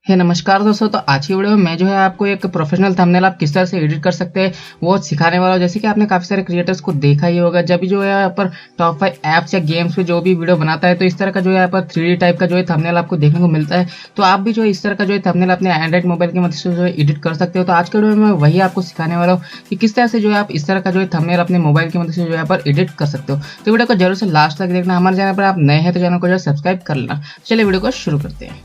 नमस्कार दोस्तों। तो आज की वीडियो में मैं जो है आपको एक प्रोफेशनल थंबनेल आप किस तरह से एडिट कर सकते हैं वो सिखाने वाला हूं। जैसे कि आपने काफ़ी सारे क्रिएटर्स को देखा ही होगा, जब भी जो है यहाँ पर टॉप 5 ऐप्स या गेम्स पे जो भी वीडियो बनाता है तो इस तरह का जो है यहाँ पर 3D टाइप का जो है थंबनेल आपको देखने को मिलता है। तो आप भी जो है इस तरह का जो है थंबनेल अपने एंड्रॉइड मोबाइल की मदद से जो है एडिट कर सकते हो। तो आज के वीडियो में मैं वही आपको सिखाने वाला हूँ कि किस तरह से जो है आप इस तरह का जो है थंबनेल अपने मोबाइल की मदद से जो है यहाँ पर एडिट कर सकते हो। तो वीडियो को जरूर से लास्ट तक देखना। हमारे चैनल पर आप नए हैं तो चैनल को जो है सब्सक्राइब कर लेना। चलिए वीडियो को शुरू करते हैं।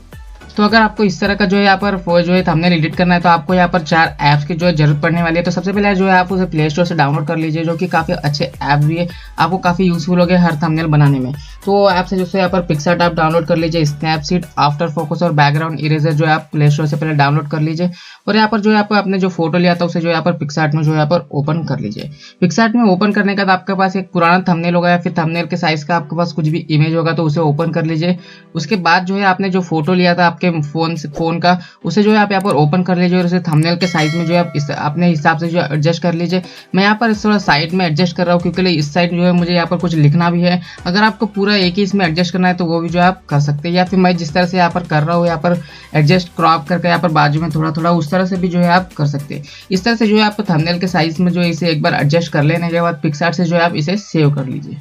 तो अगर आपको इस तरह का जो है यहाँ पर जो है थंबनेल एडिट करना है तो आपको यहाँ पर 4 ऐप्स की जो है जरूरत पड़ने वाली है। तो सबसे पहले जो है आप उसे प्ले स्टोर से डाउनलोड कर लीजिए, जो कि काफ़ी अच्छे ऐप भी है, आपको काफ़ी यूजफुल हो गए हर थंबनेल बनाने में। तो ऐप से जो है यहाँ पर पिक्सार्ट आप डाउनलोड कर लीजिए, स्नैपसीड, आफ्टर फोकस और बैकग्राउंड इरेजर जो है आप प्ले स्टोर से पहले डाउनलोड कर लीजिए। और यहाँ पर जो है आप अपने जो फोटो लिया था उसे जो यहाँ पर पिक्सार्ट में जो है यहाँ पर ओपन कर लीजिए। पिक्सार्ट में ओपन करने के बाद आपके पास एक पुराना थंबनेल होगा या फिर थंबनेल के साइज का आपके पास कुछ भी इमेज होगा तो उसे ओपन कर लीजिए। उसके बाद जो है आपने जो फोटो लिया था आपके फोन का उसे जो है आप यहाँ पर ओपन कर लीजिए और उसे थंबनेल के साइज में जो है आप अपने हिसाब से जो है एडजस्ट कर लीजिए। मैं यहाँ पर थोड़ा साइड में एडजस्ट कर रहा हूँ क्योंकि इस साइड जो है मुझे यहाँ पर कुछ लिखना भी है। अगर आपको पूरा एक ही इसमें एडजस्ट करना है तो वो भी जो है आप कर सकते हैं, या फिर मैं जिस तरह से यहाँ पर कर रहा हूँ यहाँ पर एडजस्ट क्रॉप करके यहाँ पर बाजू में थोड़ा थोड़ा उस तरह से भी जो है आप कर सकते हैं। इस तरह से जो है आप थंबनेल के साइज में जो है इसे एक बार एडजस्ट कर लेने के बाद पिक्सार्ट से जो है आप इसे सेव कर लीजिए।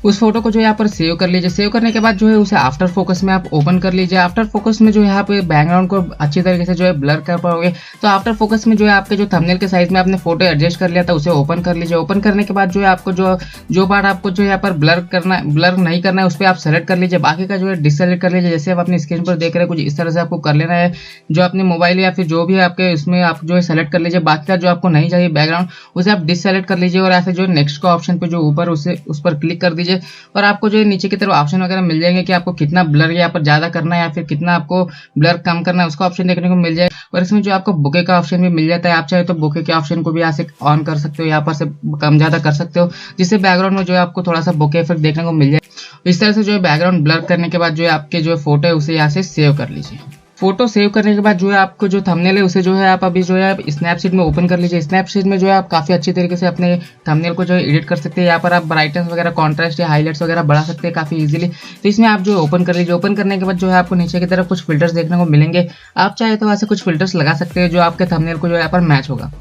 उस फोटो को जो है यहाँ पर सेव कर लीजिए। सेव करने के बाद जो है उसे आफ्टर फोकस में आप ओपन कर लीजिए। आफ्टर फोकस में जो है यहाँ पे बैकग्राउंड को अच्छी तरीके से जो है ब्लर कर पाओगे। तो आफ्टर फोकस में जो है आपके जो थंबनेल के साइज में आपने फोटो एडजस्ट कर लिया था उसे ओपन कर लीजिए। ओपन करने के बाद जो है आपको जो पार्ट आपको जो यहाँ पर ब्लर नहीं करना है उस पर आप सेलेक्ट कर लीजिए, बाकी का जो है डिससेलेक्ट कर लीजिए। जैसे आप अपनी स्क्रीन पर देख रहे हैं कुछ इस तरह से आपको कर लेना है। जो अपने मोबाइल या फिर जो भी आपके इसमें आप जो है सेलेक्ट कर लीजिए, बाकी का जो आपको नहीं चाहिए बैकग्राउंड उसे आप डिससेलेक्ट कर लीजिए और ऐसे जो नेक्स्ट का ऑप्शन पे जो ऊपर उस पर क्लिक कर दीजिए। और आपको जो नीचे की तरफ ऑप्शन वगैरह मिल जाएंगे कि आपको कितना ब्लर यहाँ पर ज्यादा करना है या फिर कितना आपको ब्लर कम करना है, उसका ऑप्शन देखने को मिल जाएगा। और इसमें जो आपको बुके का ऑप्शन भी मिल जाता है, आप चाहे तो बुके के ऑप्शन को भी यहाँ से ऑन कर सकते हो, यहाँ पर से कम ज्यादा कर सकते हो, जिससे बैकग्राउंड में जो है आपको थोड़ा सा बुके इफेक्ट देखने को मिल जाए। इस तरह से जो है बैकग्राउंड ब्लर करने के बाद जो है आपके जो फोटो है उसे यहाँ से सेव कर लीजिए। फोटो सेव करने के बाद जो है आपको जो थंबनेल है उसे जो है आप अभी जो है आप स्नैपसीड में ओपन कर लीजिए। स्नैपसीड में जो है आप काफ़ी अच्छी तरीके से अपने थंबनेल को जो है एडिट कर सकते हैं। यहाँ पर आप ब्राइटनेस वगैरह, कॉन्ट्रास्ट या हाईलाइट्स वगैरह बढ़ा सकते हैं काफ़ी इजीली। तो इसमें आप जो ओपन कर लीजिए। ओपन करने के बाद जो है आपको नीचे की तरफ कुछ फिल्टर्स देखने को मिलेंगे। आप चाहे तो ऐसे कुछ फिल्टर्स लगा सकते हैं जो आपके थंबनेल को जो है यहाँ पर मैच होगा।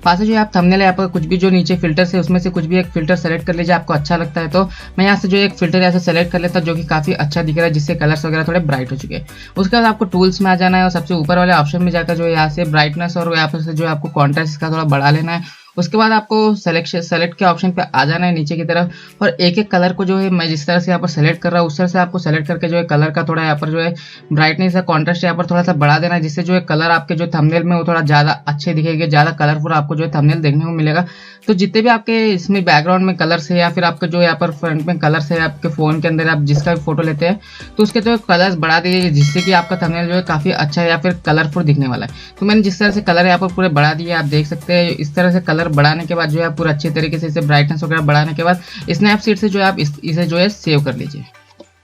पास जो है आप थंबनेल यहाँ पर कुछ भी जो नीचे फिल्टर्स है उसमें से कुछ भी एक फिल्टर सेलेक्ट कर लीजिए, आपको अच्छा लगता है तो। मैं यहाँ से जो एक फिल्टर ऐसे सेलेक्ट कर लेता हूँ जो कि काफी अच्छा दिख रहा है, जिससे कलर्स वगैरह थोड़े ब्राइट हो चुके हैं। उसके बाद आपको टूल्स में आ जाना है और सबसे ऊपर वाले ऑप्शन में जाकर जो है यहाँ से ब्राइटनेस और यहाँ पर से जो है आपको कॉन्ट्रास्ट का थोड़ा बढ़ा लेना है। उसके बाद आपको सेलेक्ट के ऑप्शन पे आ जाना है नीचे की तरफ और एक एक कलर को जो है मैं जिस तरह से यहाँ पर सेलेक्ट कर रहा हूँ उस तरह से आपको सेलेक्ट करके जो है कलर का थोड़ा यहाँ पर जो है ब्राइटनेस या कॉन्ट्रास्ट यहाँ पर थोड़ा सा बढ़ा देना है, जिससे जो है कलर आपके जो थंबनेल में वो थोड़ा ज़्यादा अच्छे दिखेंगे, ज़्यादा कलरफुल आपको जो है थंबनेल देखने को मिलेगा। तो जितने भी आपके इसमें बैकग्राउंड में कलर्स है या फिर आपके जो यहाँ पर फ्रंट में कलर्स है, आपके फ़ोन के अंदर आप जिसका भी फोटो लेते हैं तो उसके जो कलर्स बढ़ा दीजिए, जिससे कि आपका थंबनेल जो है काफ़ी अच्छा या फिर कलरफुल दिखने वाला है। तो मैंने जिस तरह से कलर यहाँ पर पूरे बढ़ा दिए आप देख सकते हैं। इस तरह से कलर बढ़ाने के बाद जो है पूरा अच्छे तरीके से इसे ब्राइटनेस वगैरह बढ़ाने के बाद स्नैपसीड से जो है आप इसे जो है सेव कर लीजिए।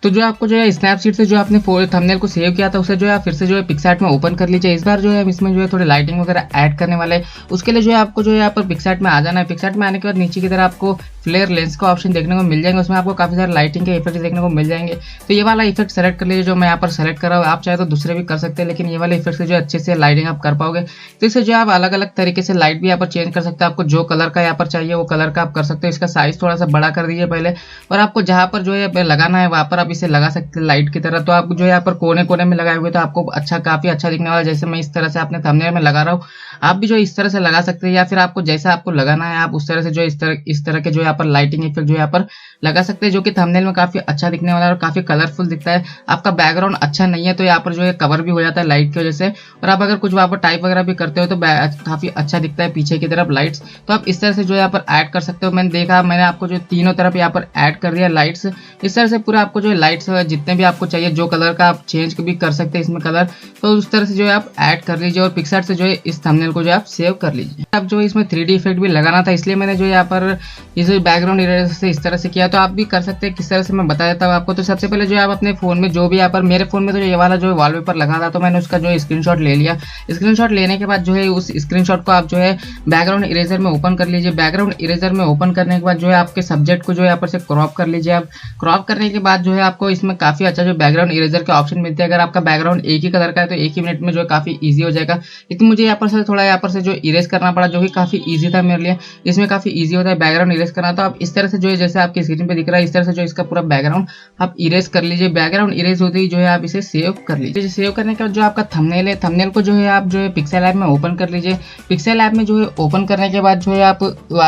तो जो आपको जो है स्नैपसीड से जो आपने थंबनेल को सेव किया था उसे जो है फिर से जो है पिक्सार्ट में ओपन कर लीजिए। इस बार जो है हम इसमें जो है थोड़ी लाइटिंग वगैरह ऐड करने वाले हैं। उसके लिए जो है आपको जो है यहाँ पर पिक्सार्ट में आ जाना है। पिक्सार्ट में आने के बाद नीचे की तरफ आपको फ्लेयर लेंस का ऑप्शन देखने को मिल जाएंगे, उसमें आपको काफी सारे लाइटिंग के इफेक्ट देखने को मिल जाएंगे। तो ये वाला इफेक्ट सेलेक्ट कर लीजिए जो मैं यहाँ पर सेलेक्ट कर रहा हूँ। आप चाहे तो दूसरे भी कर सकते हैं, लेकिन ये वाले इफेक्ट से जो अच्छे से लाइटिंग आप कर पाओगे। तो इससे जो आप अलग अलग तरीके से लाइट भी यहाँ पर चेंज कर सकते हैं। आपको जो कलर का यहाँ पर चाहिए वो कलर का आप कर सकते हो। इसका साइज थोड़ा सा बड़ा कर दीजिए पहले, और आपको जहाँ पर जो है लगाना है वहाँ पर आप इसे लगा सकते हैं लाइट की तरह। तो आप जो यहाँ पर कोने कोने में लगाए हुए तो आपको काफी अच्छा दिखने वाला है। जैसे मैं इस तरह से अपने थंबनेल में लगा रहा हूँ, आप भी जो इस तरह से लगा सकते हैं, या फिर आपको जैसा आपको लगाना है आप उस तरह से जो इस तरह के जो यहाँ पर लाइटिंग इफेक्ट जो यहाँ पर लगा सकते हैं, जो कि थंबनेल में काफी अच्छा दिखने वाला है और काफी कलरफुल दिखता है। आपका बैकग्राउंड अच्छा नहीं है तो यहाँ पर जो है कवर भी हो जाता है लाइट की वजह से, और आप अगर कुछ वहाँ पर टाइप वगैरह भी करते हो तो काफी अच्छा दिखता है पीछे की तरफ लाइट्स। तो आप इस तरह से जो यहाँ पर ऐड कर सकते हो। मैंने आपको जो तीनों तरफ यहाँ पर ऐड कर दिया लाइट्स। इस तरह से पूरा आपको जो है लाइट्स जितने भी आपको चाहिए, जो कलर का आप चेंज भी कर सकते हैं इसमें कलर, तो उस तरह से जो है आप ऐड कर लीजिए और पिक्सार्ट से जो है इस थंबनेल को जो आप सेव कर लीजिए। अब जो इसमें 3D इफेक्ट भी लगाना था, इसलिए मैंने जो यहाँ पर इस बैकग्राउंड इरेजर से इस तरह से किया। तो आप भी कर सकते हैं, किस तरह से मैं बता देता हूँ आपको। तो सबसे पहले जो आप अपने फोन में जो भी यहाँ पर, मेरे फोन में तो ये वाला जो वॉलपेपर लगा था, तो मैंने उसका जो स्क्रीनशॉट ले लिया। स्क्रीनशॉट लेने के बाद जो है उस स्क्रीनशॉट को आप जो है बैकग्राउंड इरेजर में ओपन कर लीजिए। बैकग्राउंड इरेजर में ओपन करने के बाद जो है आपके सब्जेक्ट को जो है यहाँ पर से क्रॉप कर लीजिए। आप क्रॉप करने के बाद जो है आपको इसमें काफी अच्छा जो बैकग्राउंड इरेजर के ऑप्शन मिलते हैं। अगर आपका बैकग्राउंड एक ही कलर का है तो एक ही मिनट में जो है काफी ईजी हो जाएगा। लेकिन मुझे यहाँ पर से थोड़ा यहाँ पर से जो इरेज करना पड़ा, जो कि काफी ईजी था मेरे लिए। इसमें काफी ईजी होता है बैकग्राउंड इरेज करना। तो आप इस तरह से जो है, जैसे आपकी स्क्रीन पे दिख रहा है, इस तरह से जो इसका पूरा बैकग्राउंड आप इरेज कर लीजिए। बैकग्राउंड इरेज होते ही जो है आप इसे सेव कर लीजिए। सेव करने के बाद जो आपका थंबनेल है, थंबनेल को जो है आप जो है पिक्सेल ऐप में ओपन कर लीजिए। पिक्सेल ऐप में जो है ओपन करने के बाद जो है आप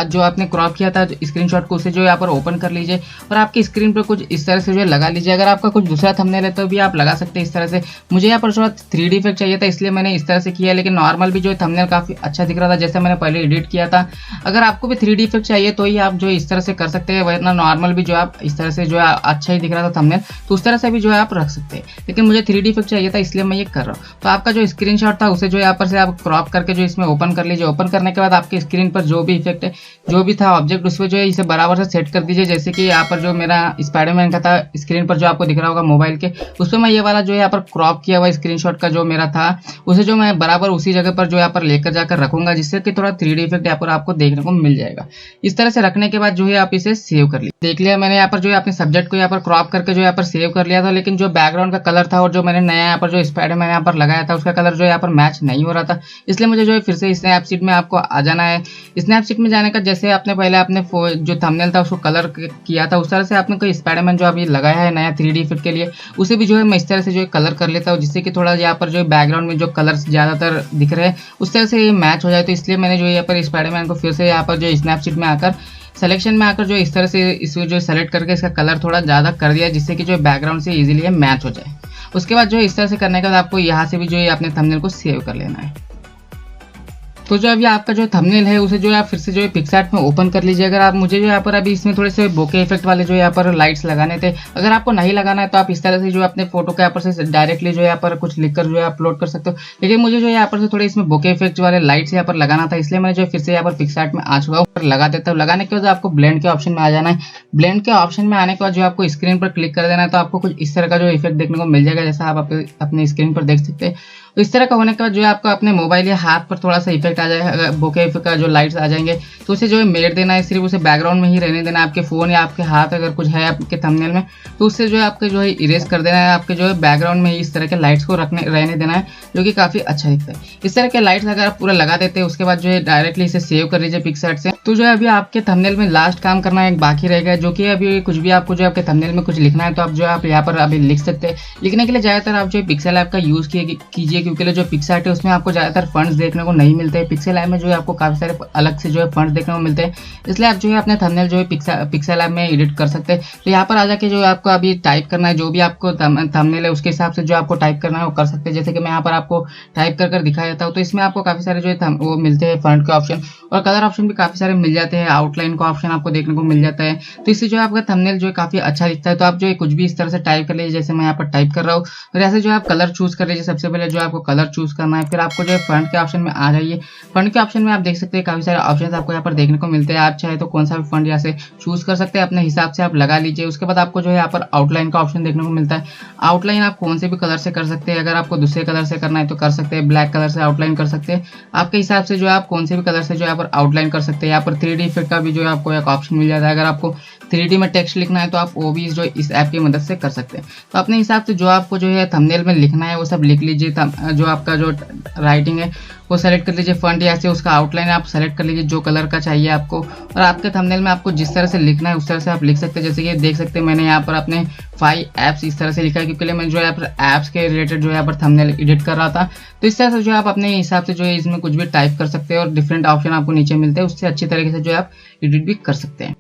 जो आपने क्रॉप किया था स्क्रीनशॉट को, उसे जो है यहाँ पर ओपन कर लीजिए और आपकी स्क्रीन पर कुछ इस तरह से जो है लगा लीजिए। अगर आपका कुछ दूसरा थंबनेल है तो भी आप लगा सकते हैं इस तरह से। मुझे यहाँ पर थोड़ा 3D इफेक्ट चाहिए था, इसलिए मैंने इस तरह से किया। लेकिन नॉर्मल भी जो है थंबनेल काफी अच्छा दिख रहा था, जैसे मैंने पहले एडिट किया था। अगर आपको भी 3D इफेक्ट चाहिए तो ही आप जो इस तरह से कर सकते हैं, वरना नॉर्मल भी जो आप इस तरह से जो है अच्छा ही दिख रहा था थंबनेल, तो उस तरह से भी जो है आप रख सकते हैं। लेकिन मुझे 3D इफेक्ट चाहिए था, इसलिए मैं ये कर रहा हूँ। तो आपका जो स्क्रीनशॉट था उसे जो यहाँ पर से आप क्रॉप करके जो इसमें ओपन कर लीजिए। ओपन करने के बाद आपकी स्क्रीन पर जो भी इफेक्ट है, जो भी था ऑब्जेक्ट, उसमें जो है इसे बराबर से सेट कर दीजिए। जैसे कि यहाँ पर जो मेरा स्पाइडरमैन का था स्क्रीन पर जो आपको दिख रहा होगा मोबाइल के, उसमें मैं ये वाला जो है यहाँ पर क्रॉप किया हुआ स्क्रीनशॉट का जो मेरा था, उसे जो मैं बराबर उसी जगह पर जो यहाँ पर लेकर जाकर रखूंगा, जिससे कि थोड़ा 3D इफेक्ट यहाँ पर आपको देखने को मिल जाएगा। इस तरह से रखने के बाद जो है आप इसे सेव कर लीजिए। देख लिया मैंने यहाँ पर जो है अपने सब्जेक्ट को यहाँ पर क्रॉप करके जो यहाँ पर सेव कर लिया था। लेकिन जो बैकग्राउंड का कलर था और जो मैंने नया यहाँ पर जो स्पाइडरमैन यहाँ पर लगाया था, उसका कलर जो यहाँ पर मैच नहीं हो रहा था। इसलिए मुझे जो है फिर से स्नैपसीड में आपको आ जाना है। स्नैपसीड में जाने का जैसे आपने पहले आपने जो थंबनेल था उसको कलर किया था, उस तरह से आपने कोई स्पाइडरमैन जो अभी लगाया है नया 3D इफेक्ट के लिए, उसे भी जो है मैं इस तरह से जो है कलर कर लेता हूँ, जिससे कि थोड़ा यहाँ पर जो बैकग्राउंड में जो कलर्स ज्यादातर दिख रहे हैं उस तरह से मैच हो जाए। तो इसलिए मैंने जो यहाँ पर स्पाइडरमैन को फिर से यहाँ पर जो स्नैपसीड में आकर सिलेक्शन में आकर जो इस तरह से इसको जो सेलेक्ट करके इसका कलर थोड़ा ज़्यादा कर दिया, जिससे कि जो बैकग्राउंड से इजीली मैच हो जाए। उसके बाद जो इस तरह से करने के बाद आपको यहाँ से भी जो है अपने थंबनेल को सेव कर लेना है। तो जो अभी आपका जो थंबनेल है उसे जो है आप फिर से जो है पिक्सआर्ट में ओपन कर लीजिए। अगर आप मुझे जो यहाँ पर अभी इसमें थोड़े से बोके इफेक्ट वाले जो यहाँ पर लाइट्स लगाने थे, अगर आपको नहीं लगाना है तो आप इस तरह से जो अपने फोटो के यहाँ पर से डायरेक्टली जो यहाँ पर कुछ लिखकर जो है अपलोड कर सकते हो। लेकिन मुझे जो यहाँ पर से थोड़े इसमें बोके इफेक्ट वाले लाइट्स यहाँ पर लगाना था, इसलिए मैंने जो फिर से यहाँ पर पिक्सआर्ट में आ चुका हूँ, लगा देता हूँ। लगाने के बाद आपको ब्लेंड के ऑप्शन में आ जाना है। ब्लेंड के ऑप्शन में आने के बाद जो आपको स्क्रीन पर क्लिक कर देना है, तो आपको कुछ इस तरह का जो इफेक्ट देखने को मिल जाएगा, जैसा आप अपने स्क्रीन पर देख सकते हैं। तो इस तरह का होने के बाद जो है आपको अपने मोबाइल या हाथ पर थोड़ा सा इफेक्ट आ जाएगा, बोके इफेक्ट का जो लाइट्स आ जाएंगे, तो उसे जो है मेट देना है। सिर्फ उसे बैकग्राउंड में ही रहने देना है। आपके फोन या आपके हाथ अगर कुछ है आपके थंबनेल में, तो उससे जो है आपके जो है इरेज कर देना है। आपके जो है बैकग्राउंड में इस तरह के लाइट्स को रहने देना है, जो कि काफी अच्छा दिखता है। इस तरह के लाइट्स अगर आप पूरा लगा देते हैं, उसके बाद जो है डायरेक्टली इसे सेव कर लीजिए पिक्सआर्ट से। तो जो है अभी आपके थंबनेल में लास्ट काम करना एक बाकी रहेगा, जो कि अभी कुछ भी आपको जो आपके थंबनेल में कुछ लिखना है, तो आप जो आप यहाँ पर अभी लिख सकते हैं। लिखने के लिए ज्यादातर आप जो है पिक्सेल ऐप का यूज कीजिए, क्योंकि जो पिक्सआर्ट है उसमें आपको ज्यादातर फंड्स देखने को नहीं मिलते हैं। पिक्सेल ऐप में जो है आपको काफी सारे अलग से जो है फंड्स देखने को मिलते हैं, इसलिए आप जो है अपने थंबनेल जो है पिक्सेल ऐप में एडिट कर सकते हैं। तो यहाँ पर आ जाके जो आपको अभी टाइप करना है, जो भी आपको थंबनेल है उसके हिसाब से जो आपको टाइप करना है वो कर सकते हैं। जैसे कि मैं यहाँ पर आपको टाइप कर दिखा देता हूँ। तो इसमें आपको काफी सारे जो है वो मिलते हैं फंड के ऑप्शन, और कलर ऑप्शन भी काफी सारे मिल जाते हैं। आउटलाइन का ऑप्शन आपको देखने को मिल जाता है। तो इससे जो है आपका थंबनेल जो है काफी अच्छा दिखता है। तो आप जो है कुछ भी इस तरह से टाइप कर लीजिए, जैसे मैं यहाँ पर टाइप कर रहा हूँ। और ऐसे जो आप कलर चूज कर लीजिए। सबसे पहले जो आपको कलर चूज करना है, फिर आपको जो है फंड के ऑप्शन में आ जाइए। फंड के ऑप्शन में आप देख सकते हैं काफी सारे ऑप्शन आपको यहाँ पर देखने को मिलते हैं। आप चाहे तो कौन सा भी फंड यहाँ से चूज कर सकते हैं, अपने हिसाब से आप लगा लीजिए। उसके बाद आपको जो है यहाँ पर आउटलाइन का ऑप्शन देखने को मिलता है। आउटलाइन आप कौन से भी कलर से कर सकते हैं। अगर आपको दूसरे कलर से करना है तो कर सकते हैं, ब्लैक कलर से आउटलाइन कर सकते हैं। आपके हिसाब से जो है आप कौन से भी कलर से जो यहाँ पर आउटलाइन कर सकते हैं। यहाँ पर 3D इफेक्ट का भी जो है आपको एक ऑप्शन मिल जाता है। अगर आपको 3D में टेक्स्ट लिखना है तो आप वो भी जो इस ऐप की मदद से कर सकते हैं। तो अपने हिसाब से जो आपको जो है थंबनेल में लिखना है वो सब लिख लीजिए। जो आपका जो राइटिंग है वो सेलेक्ट कर लीजिए। फंट या से उसका आउटलाइन आप सेलेक्ट कर लीजिए जो कलर का चाहिए आपको, और आपके थंबनेल में आपको जिस तरह से लिखना है उस तरह से आप लिख सकते हैं। जैसे कि देख सकते हैं मैंने यहाँ पर अपने 5 ऐप्स इस तरह से लिखा है, क्योंकि मैं जो है ऐप्स के रिलेटेड जो है यहाँ पर थंबनेल एडिट कर रहा था। तो इस तरह से जो आप अपने हिसाब से जो है इसमें कुछ भी टाइप कर सकते हैं, और डिफरेंट ऑप्शन आपको नीचे मिलते हैं, उससे अच्छी तरीके से जो है आप एडिट भी कर सकते हैं।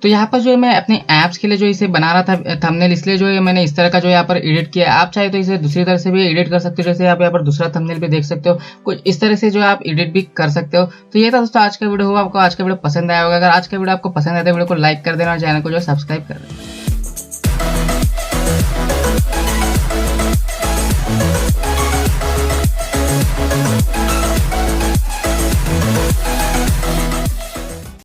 तो यहाँ पर जो है मैं अपने ऐप्स के लिए जो इसे बना रहा था थंबनेल, इसलिए जो है मैंने इस तरह का जो यहाँ पर एडिट किया। आप चाहे तो इसे दूसरी तरह से भी एडिट कर सकते हो, जैसे आप यहाँ पर दूसरा थंबनेल भी देख सकते हो, कुछ इस तरह से जो आप एडिट भी कर सकते हो। तो ये था दोस्तों आज का वीडियो। आपको आज का वीडियो पसंद आया होगा। अगर आज का वीडियो आपको पसंद आया तो वीडियो को लाइक कर देना और चैनल को जो सब्सक्राइब कर देना।